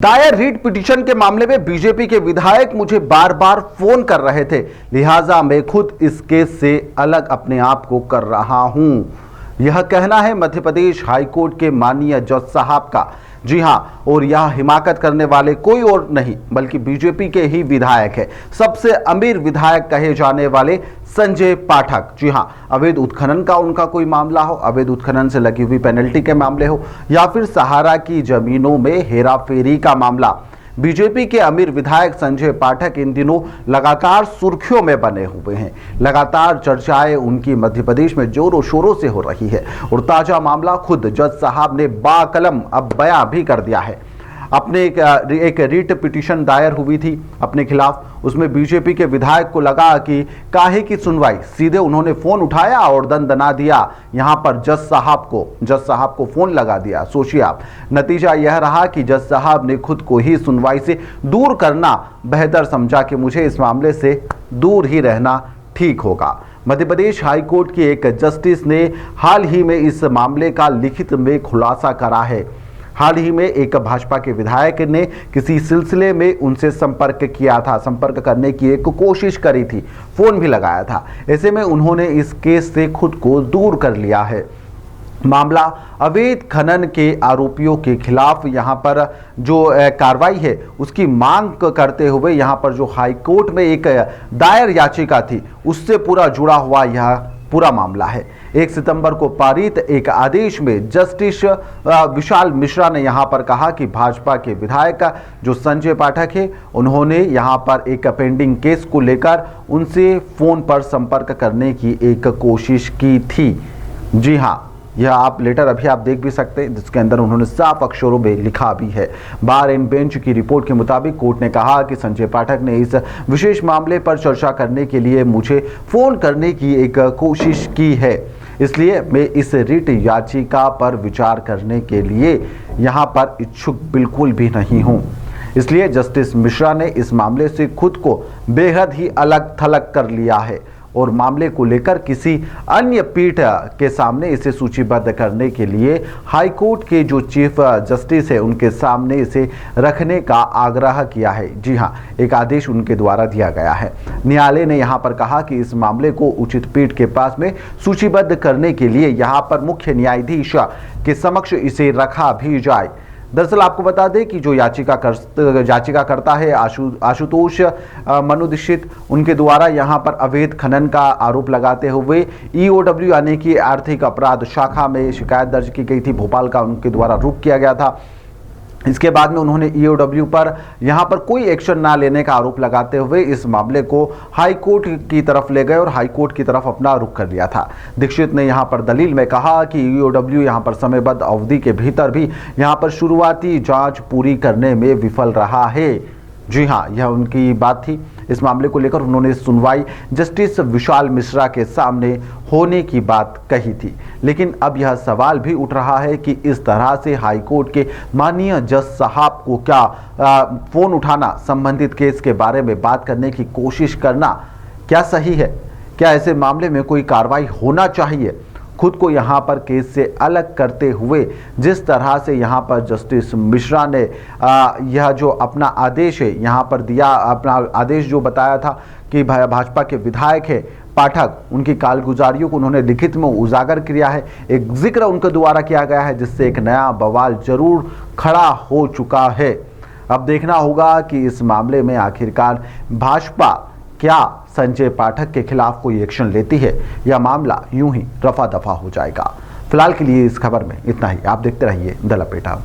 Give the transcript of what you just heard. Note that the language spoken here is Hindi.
दायर रीट पिटीशन के मामले में बीजेपी के विधायक मुझे बार बार फोन कर रहे थे, लिहाजा मैं खुद इस केस से अलग अपने आप को कर रहा हूं। यह कहना है मध्य प्रदेश हाईकोर्ट के माननीय जज साहब का। जी हां, और यह हिमाकत करने वाले कोई और नहीं बल्कि बीजेपी के ही विधायक है। सबसे अमीर विधायक कहे जाने वाले संजय पाठक। जी हां, अवैध उत्खनन का उनका कोई मामला हो, अवैध उत्खनन से लगी हुई पेनल्टी के मामले हो, या फिर सहारा की जमीनों में हेराफेरी का मामला, बीजेपी के अमीर विधायक संजय पाठक इन दिनों लगातार सुर्खियों में बने हुए हैं। लगातार चर्चाएं उनकी मध्य प्रदेश में जोरों शोरों से हो रही है और ताजा मामला खुद जज साहब ने बाकलम अब बयां भी कर दिया है। अपने एक रीट पिटीशन दायर हुई थी अपने खिलाफ, उसमें बीजेपी के विधायक को लगा कि काहे की सुनवाई, सीधे उन्होंने फोन उठाया और दना दिया यहां पर जज साहब को फोन लगा दिया। सोचिए आप, नतीजा यह रहा कि जज साहब ने खुद को ही सुनवाई से दूर करना बेहतर समझा कि मुझे इस मामले से दूर ही रहना ठीक होगा। मध्य प्रदेश हाईकोर्ट के एक जस्टिस ने हाल ही में इस मामले का लिखित में खुलासा करा है। हाल ही में एक भाजपा के विधायक ने किसी सिलसिले में उनसे संपर्क किया था, संपर्क करने की एक कोशिश करी थी, फोन भी लगाया था। ऐसे में उन्होंने इस केस से खुद को दूर कर लिया है। मामला अवैध खनन के आरोपियों के खिलाफ यहां पर जो कार्रवाई है उसकी मांग करते हुए यहां पर जो हाईकोर्ट में एक दायर याचिका थी उससे पूरा जुड़ा हुआ यह पूरा मामला है। 1 सितंबर को पारित एक आदेश में जस्टिस विशाल मिश्रा ने यहां पर कहा कि भाजपा के विधायक जो संजय पाठक है उन्होंने यहां पर एक पेंडिंग केस को लेकर उनसे फोन पर संपर्क करने की एक कोशिश की थी। जी हां, यह आप लेटर अभी आप देख भी सकते हैं, जिसके अंदर उन्होंने साफ अक्षरों में लिखा भी है। बार एंड बेंच की रिपोर्ट के मुताबिक कोर्ट ने कहा कि संजय पाठक ने इस विशेष मामले पर चर्चा करने के लिए मुझे फोन करने की एक कोशिश की है, इसलिए मैं इस रिट याचिका पर विचार करने के लिए यहां पर इच्छुक बिल्कुल भी नहीं हूं। इसलिए जस्टिस मिश्रा ने इस मामले से खुद को बेहद ही अलग थलग कर लिया है और मामले को लेकर किसी अन्य पीठ के सामने इसे सूचीबद्ध करने के लिए हाईकोर्ट के जो चीफ जस्टिस है उनके सामने इसे रखने का आग्रह किया है। जी हां, एक आदेश उनके द्वारा दिया गया है। न्यायालय ने यहां पर कहा कि इस मामले को उचित पीठ के पास में सूचीबद्ध करने के लिए यहां पर मुख्य न्यायाधीश के समक्ष इसे रखा भी जाए। दरअसल आपको बता दें कि जो याचिका करता है आशुतोष मनुदीक्षित, उनके द्वारा यहां पर अवैध खनन का आरोप लगाते हुए EOW यानी कि आर्थिक अपराध शाखा में शिकायत दर्ज की गई थी। भोपाल का उनके द्वारा रुख किया गया था। इसके बाद में उन्होंने EOW पर यहां पर कोई एक्शन ना लेने का आरोप लगाते हुए इस मामले को हाई कोर्ट की तरफ ले गए और हाई कोर्ट की तरफ अपना रुख कर लिया था। दीक्षित ने यहां पर दलील में कहा कि EOW यहां पर समयबद्ध अवधि के भीतर भी यहां पर शुरुआती जांच पूरी करने में विफल रहा है। जी हां, यह उनकी बात थी। इस मामले को लेकर उन्होंने सुनवाई जस्टिस विशाल मिश्रा के सामने होने की बात कही थी, लेकिन अब यह सवाल भी उठ रहा है कि इस तरह से हाईकोर्ट के माननीय जज साहब को क्या फोन उठाना, संबंधित केस के बारे में बात करने की कोशिश करना क्या सही है? क्या ऐसे मामले में कोई कार्रवाई होना चाहिए? खुद को यहाँ पर केस से अलग करते हुए जिस तरह से यहाँ पर जस्टिस मिश्रा ने यह जो अपना आदेश है यहाँ पर दिया, अपना आदेश जो बताया था कि भाजपा के विधायक है पाठक, उनकी कालगुजारियों को उन्होंने लिखित में उजागर किया है, एक जिक्र उनके द्वारा किया गया है, जिससे एक नया बवाल जरूर खड़ा हो चुका है। अब देखना होगा कि इस मामले में आखिरकार भाजपा क्या संजय पाठक के खिलाफ कोई एक्शन लेती है या मामला यूं ही रफा दफा हो जाएगा। फिलहाल के लिए इस खबर में इतना ही। आप देखते रहिए द लपेटा।